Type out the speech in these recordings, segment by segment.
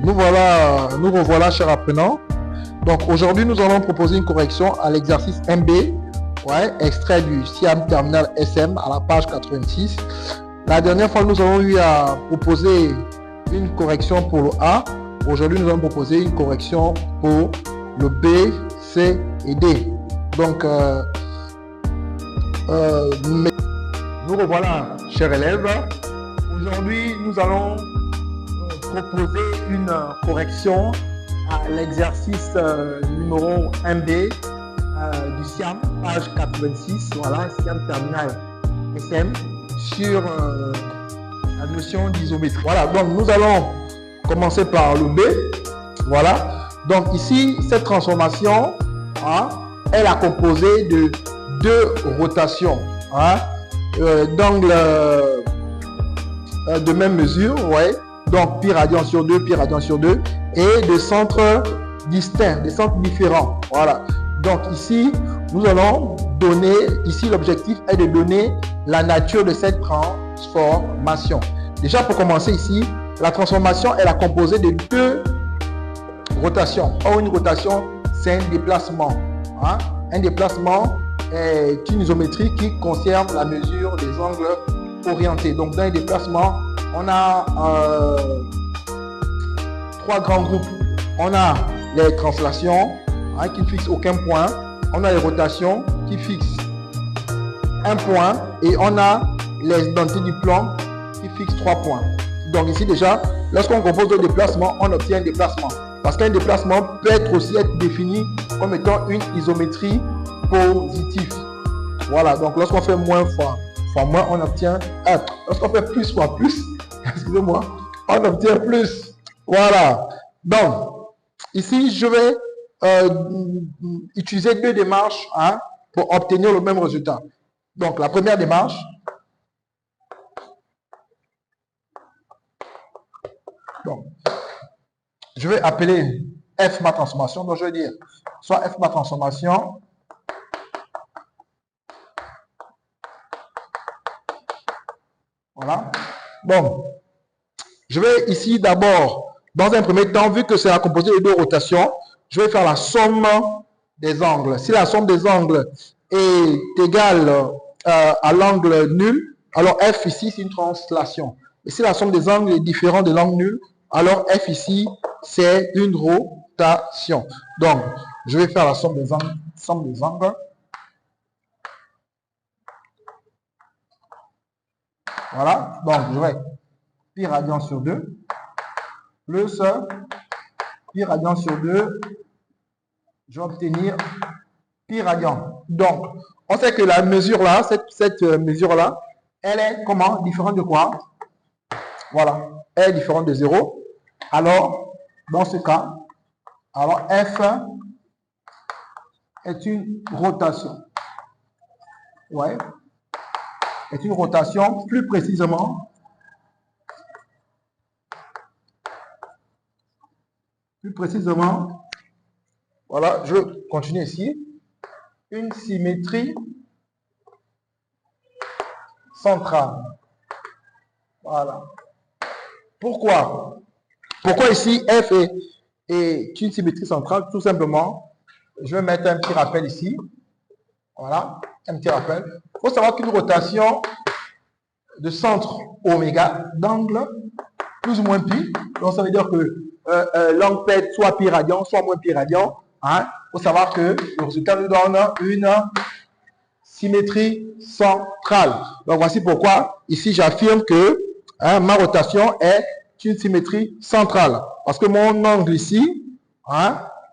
Nous revoilà, chers apprenants. Donc aujourd'hui, nous allons proposer une correction à l'exercice MB, extrait du SIAM Terminal SM à la page 86. La dernière fois, nous avons eu à proposer une correction pour le A. Aujourd'hui, nous allons proposer une correction pour le B, C et D. Donc, nous revoilà, chers élèves. Aujourd'hui, nous allons proposer une correction à l'exercice numéro 1B du SIAM, page 86, voilà, SIAM Terminal SM, sur la notion d'isométrie. Voilà, donc nous allons commencer par le B. Voilà, donc ici, cette transformation elle est composée de deux rotations d'angle de même mesure, donc pi radian sur 2, pi radian sur 2, et de centres distincts, des centres différents. Voilà. Donc ici, nous allons donner, ici l'objectif est de donner la nature de cette transformation. Déjà pour commencer ici, la transformation elle est composée de deux rotations. Or une rotation, c'est un déplacement. Un déplacement est une isométrie qui conserve la mesure des angles orientés. Donc dans un déplacement, on a trois grands groupes. On a les translations qui ne fixent aucun point. On a les rotations qui fixent un point. Et on a les identités du plan qui fixent 3 points. Donc ici déjà, lorsqu'on compose deux déplacements, on obtient un déplacement. Parce qu'un déplacement peut aussi être défini comme étant une isométrie positive. Voilà, donc lorsqu'on fait moins fois moins, on obtient lorsqu'on fait plus fois plus, excusez-moi, on obtient plus. Voilà. Donc, ici, je vais utiliser deux démarches pour obtenir le même résultat. Donc, la première démarche, donc, je vais appeler F ma transformation. Donc, je vais dire soit F ma transformation voilà. Bon, je vais ici d'abord, dans un premier temps, vu que c'est la composée de deux rotations, je vais faire la somme des angles. Si la somme des angles est égale à l'angle nul, alors F ici, c'est une translation. Et si la somme des angles est différente de l'angle nul, alors F ici, c'est une rotation. Donc, je vais faire la somme des angles. Voilà, donc je vais pi radian sur 2 plus pi radian sur 2, je vais obtenir pi radian. Donc, on sait que la mesure là, cette mesure là, elle est comment? Différente de quoi? Voilà, elle est différente de 0. Alors, dans ce cas, alors F est une rotation. Est une rotation, plus précisément, voilà, je continue ici, une symétrie centrale. Voilà. Pourquoi ici F est une symétrie centrale? Tout simplement, je vais mettre un petit rappel ici. Voilà, un petit rappel. Il faut savoir qu'une rotation de centre oméga d'angle plus ou moins pi, donc ça veut dire que l'angle peut être soit pi radian, soit moins pi radian. Il faut savoir que le résultat nous donne une symétrie centrale. Donc voici pourquoi ici j'affirme que ma rotation est une symétrie centrale. Parce que mon angle ici,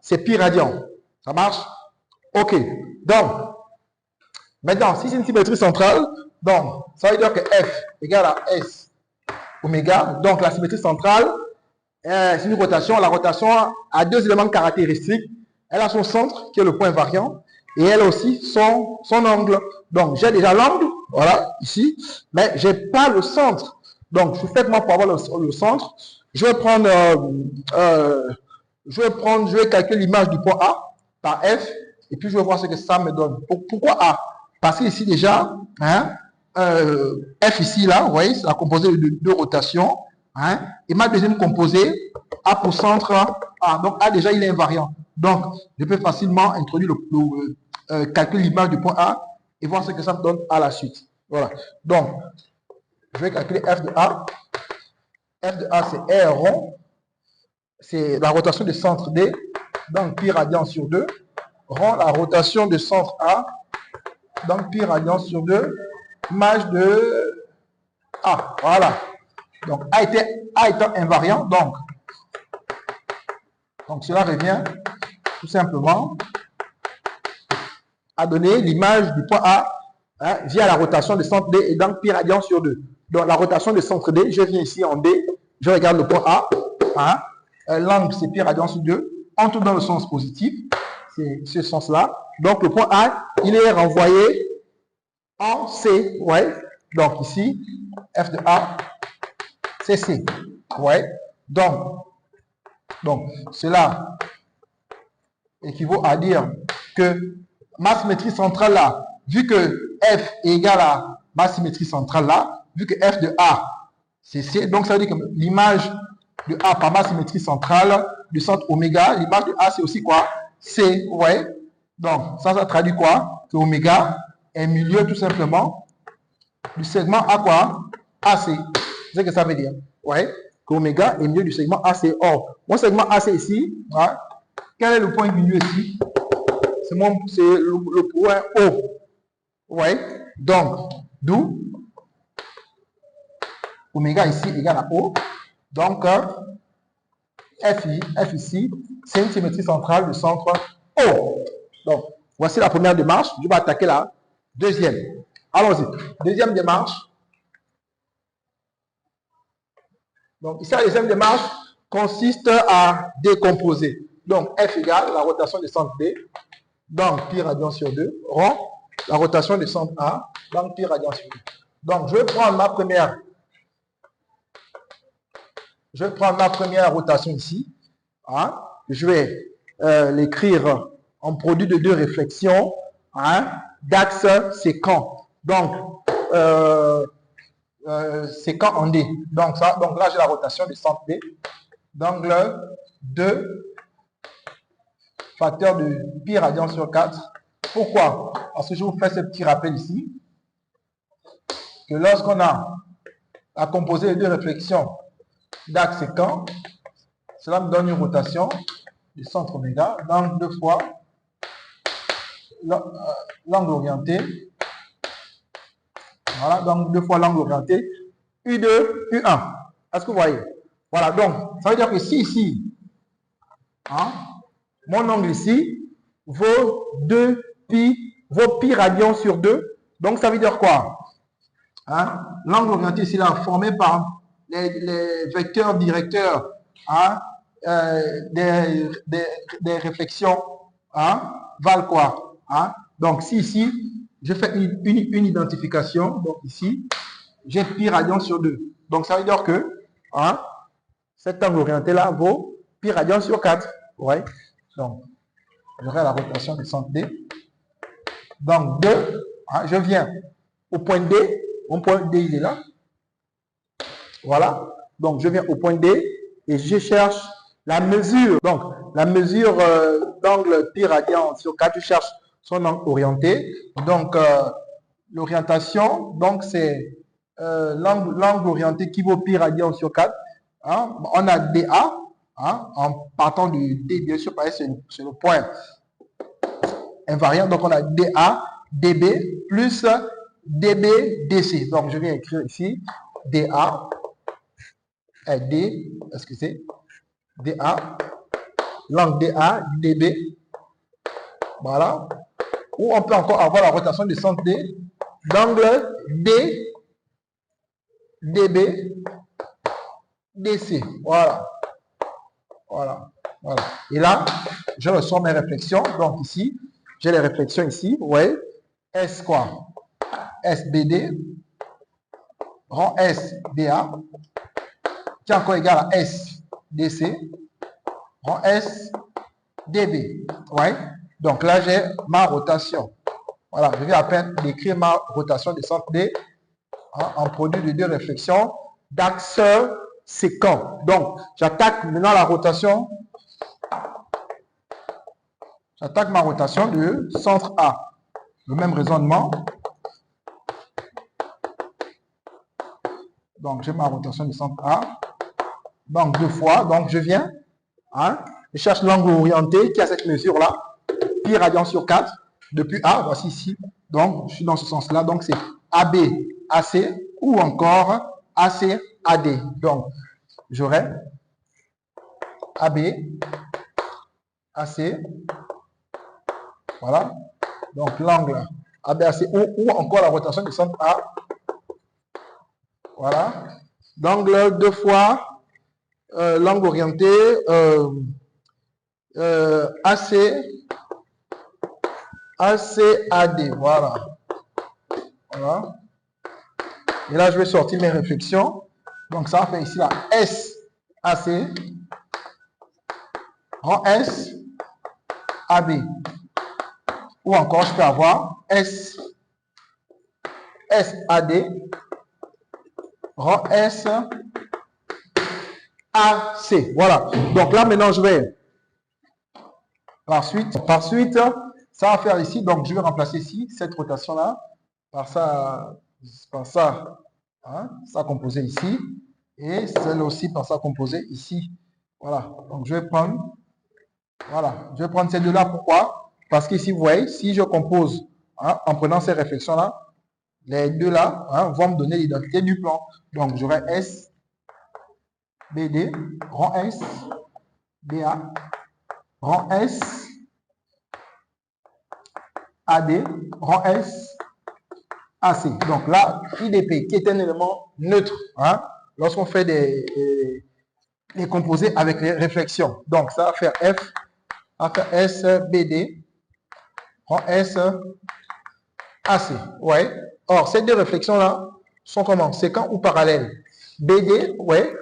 c'est pi radian. Ça marche? Ok. Donc, maintenant, si c'est une symétrie centrale, donc ça veut dire que F égale à S oméga. Donc la symétrie centrale, c'est une rotation. La rotation a deux éléments caractéristiques. Elle a son centre, qui est le point variant, et elle a aussi son angle. Donc j'ai déjà l'angle, voilà, ici, mais je n'ai pas le centre. Donc, faites-moi pour avoir le centre. Je vais calculer l'image du point A par F, et puis je vais voir ce que ça me donne. Pourquoi A? Parce que ici déjà, F ici, là, vous voyez, c'est la composée de deux rotations. Et ma deuxième composée, A pour centre A. Donc A déjà, il est invariant. Donc, je peux facilement introduire calculer l'image du point A et voir ce que ça me donne à la suite. Voilà. Donc, je vais calculer f de A. F de A, c'est R rond. C'est la rotation du centre D. Donc, pi radian sur 2. Rond la rotation du centre A. Donc, pi radian sur 2. Image de A. Voilà. Donc, A étant invariant. Donc, cela revient tout simplement à donner l'image du point A via la rotation du centre D et donc pi radian sur 2. Donc la rotation du centre D, je viens ici en D, je regarde le point A, l'angle c'est pi radian sur 2, on tourne dans le sens positif, c'est ce sens-là. Donc le point A, il est renvoyé en C, ouais. Donc ici, F de A, c'est C, ouais. Donc cela équivaut à dire que ma symétrie centrale là, vu que F est égal à ma symétrie centrale là, vu que F de A, c'est C, donc ça veut dire que l'image de A par ma symétrie centrale du centre oméga, l'image de A c'est aussi quoi? C, ouais. Donc ça traduit quoi? Que oméga est milieu tout simplement du segment A quoi? AC. C'est ce que ça veut dire, ouais. Que oméga est milieu du segment AC. Or, mon segment AC ici, ouais, quel est le point milieu ici? C'est le point O. Ouais. Donc, d'où oméga ici égale à O. Donc, F ici, c'est une symétrie centrale du centre O. Donc, voici la première démarche. Je vais attaquer la deuxième. Allons-y. Deuxième démarche. Donc, ici, la deuxième démarche consiste à décomposer. Donc, F égale la rotation du centre D. Donc, pi radian sur 2, rond la rotation du centre A, donc pi radian sur 2. Donc, je vais prendre ma première rotation ici. Je vais l'écrire en produit de deux réflexions d'axe séquent. Donc, séquent en D. Donc là, j'ai la rotation du centre D. D'angle 2 facteur de pi radian sur 4. Pourquoi? Parce que je vous fais ce petit rappel ici, que lorsqu'on a à composer les deux réflexions d'axe séquent, cela me donne une rotation du centre oméga, donc 2 fois l'angle orienté. Voilà, donc 2 fois l'angle orienté, U2, U1. Est-ce que vous voyez? Voilà, donc ça veut dire que si ici, mon angle ici vaut pi radian sur 2. Donc, ça veut dire quoi? L'angle orienté ici, là, formé par les vecteurs directeurs des réflexions valent quoi? Donc, si ici, je fais une identification, donc ici, j'ai pi radian sur 2. Donc, ça veut dire que cet angle orienté-là vaut pi radian sur 4. Ouais. Donc, j'aurai la rotation du centre D. Donc, 2, je viens au point D. Mon point D, il est là. Voilà. Donc, je viens au point D et je cherche la mesure. Donc, la mesure d'angle pi radian sur 4, je cherche son angle orienté. Donc, l'orientation, donc c'est l'angle orienté qui vaut pi radian sur 4. On a DA. En partant du D, bien sûr, c'est le point invariant. Donc, on a DA, DB, plus DB, DC. Donc, je viens écrire ici DA, D, excusez, DA, l'angle DA, DB. Voilà. Ou on peut encore avoir la rotation du centre D, d'angle D, DB, DC. Voilà. Voilà. Et là, je ressors mes réflexions. Donc ici, j'ai les réflexions ici. Vous voyez, S quoi? SBD, rond SDA, qui est encore égal à SDC, rond SDB. Ouais. Donc là, j'ai ma rotation. Voilà, je viens à peine d'écrire ma rotation du centre D en produit de deux réflexions d'axe séquent. Donc, j'attaque maintenant la rotation. J'attaque ma rotation de centre A. Le même raisonnement. Donc, j'ai ma rotation de centre A. Donc, 2 fois. Donc, je viens. Hein, je cherche l'angle orienté qui a cette mesure-là. Pi radian sur 4. Depuis A, voici ici. Donc, je suis dans ce sens-là. Donc, c'est AB, AC ou encore AC, AD. Donc, j'aurai AB, AC. Voilà. Donc, l'angle ABAC ou encore la rotation du centre A. Voilà. L'angle 2 fois l'angle orienté AC, AD. Voilà. Voilà. Et là, je vais sortir mes réflexions. Donc, ça va faire ici la SAC rang S, AB. Ou encore, je peux avoir SAD rang S, AC. Voilà. Donc là, maintenant, je vais par suite, ça va faire ici. Donc, je vais remplacer ici cette rotation-là par ça, hein, ça composé ici. Et celle aussi par ça composé ici. Voilà. Donc, je vais prendre, voilà. Je vais prendre ces deux-là. Pourquoi? Parce qu'ici, vous voyez, si je compose, hein, en prenant ces réflexions-là, les deux-là, hein, vont me donner l'identité du plan. Donc, j'aurai S, BD, rang S, BA, rang S, AD, rang S, AC. Donc là, IDP, qui est un élément neutre, hein, lorsqu'on fait des composés avec les réflexions. Donc, ça va faire F, ça va faire S, BD, rang S, AC. Ouais. Or, ces deux réflexions-là sont comment? Séquents ou parallèles? BD, ouais.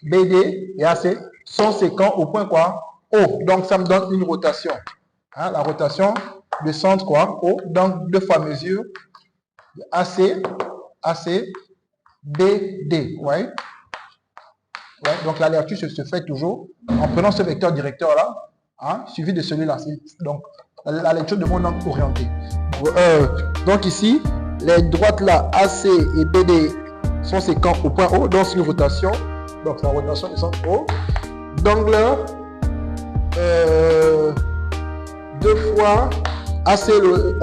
BD et AC sont séquents au point quoi? O. Donc, ça me donne une rotation. Hein, la rotation de centre quoi? O. Donc, 2 fois mesure AC, BD. Ouais. Ouais. Donc, la lecture se fait toujours en prenant ce vecteur directeur-là, hein, suivi de celui-là. Donc, la lecture de mon angle orienté. Donc, ici, les droites là, AC et BD sont séquents au point O. Donc, c'est une rotation. Donc, la rotation du centre O. D'angle 2 fois AC, le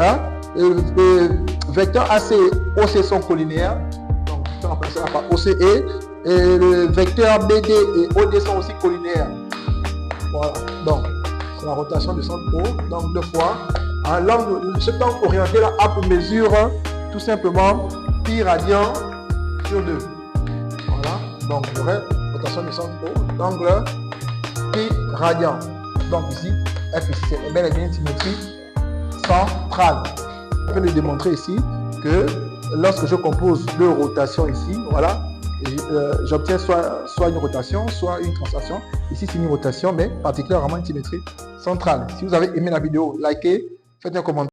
vecteur AC et OC sont collinéaires. Donc, je vais remplacer là par OCE. Et le vecteur BD et OD sont aussi collinéaires. Voilà. Donc, c'est la rotation du centre O. Donc, 2 fois. L'angle, cet angle orienté là a pour mesure tout simplement pi radian sur 2. Voilà. Donc, j'aurai rotation du centre O, d'angle pi radian. Donc ici, F ici, c'est bel et bien une symétrie centrale. Je vais le démontrer ici que lorsque je compose 2 rotations ici, voilà, j'obtiens soit une rotation, soit une translation. Ici, c'est une rotation, mais particulièrement une symétrie centrale. Si vous avez aimé la vidéo, likez, faites un commentaire.